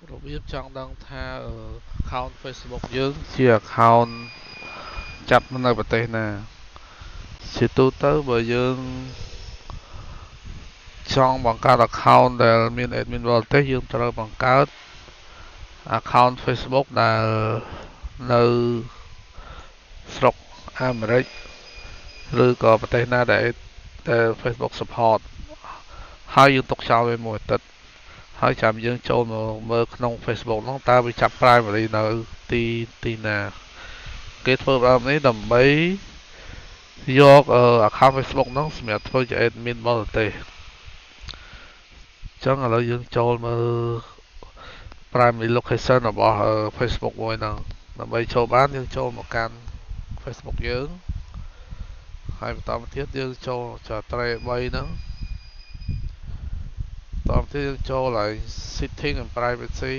របៀបចង់ដឹងថា account Facebook យើងជា account ចាប់នៅប្រទេសណាជាទូទៅបើយើងចង់បង្កើត account ដែលមាន admin បរទេសយើងត្រូវបង្កើត account Facebook ដែលនៅស្រុកអាមេរិកឬក៏ប្រទេសណាដែល Facebook support ហើយយើងទុកចោលវាមួយអាទិត្យហើយចាំយើងចូលមកមើលក្នុង Facebook ហ្នឹងតើវាចាប់ primary នៅទីណាគេធ្វើបែបនេះដើម្បីយក account Facebook ហ្នឹងសម្រាប់ធ្វើជា admin បរទេសអញ្ចឹងឥឡូវយើងចូលមើល primary location របស់ Facebook មួយហ្នឹងដើម្បីចូលបានយើងចូលមកកាន់ Facebook យើងហើយបន្តមកទៀតយើងចូលចត្រេ3ហ្នឹងតទៅទៀតយើងចូលឲ្យ setting and privacy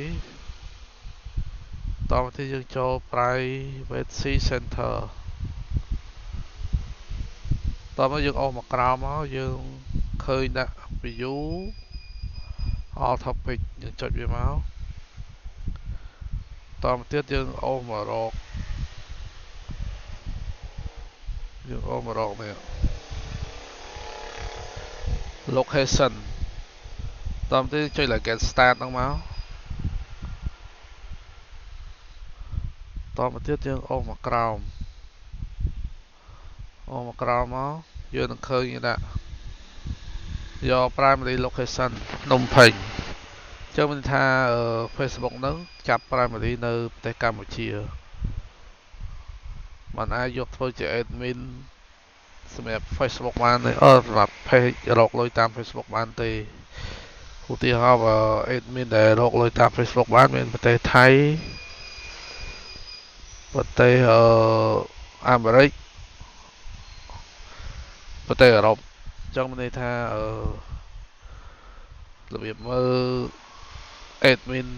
តទៅទៀតយើងចូល privacy center តមកយើងអស់មកក្រោមមកយើងឃើញដាក់ view all topic យើងចុចវាមកតមកទៀតយើងអូសមករកនេះ location តមកទៀតចុចលើ get start ហ្នឹងមកតមកទៀតយើងអូសមកក្រោមមកយើងនឹងឃើញដាក់យក primary location ភ្នំពេញចឹងមានថា Facebook ហ្នឹងចាប់ primary នៅប្រទេសកម្ពុជាมันអាចយកធ្វើជា admin សម្រាប់ Facebook បានទេសម្រាប់ page រកលុយតាម Facebook បានទេឧទាហរណ៍បើ admin ដែលរកលុយតាម Facebook បានមានប្រទេសថៃប្រទេសអាមេរិកប្រទេសអឺរ៉ុបអញ្ចឹងមានន័យថារបៀបមើល admin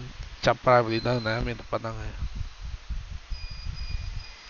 ចាប់ primary នៅណាមានតែប៉ុណ្្នឹងឯង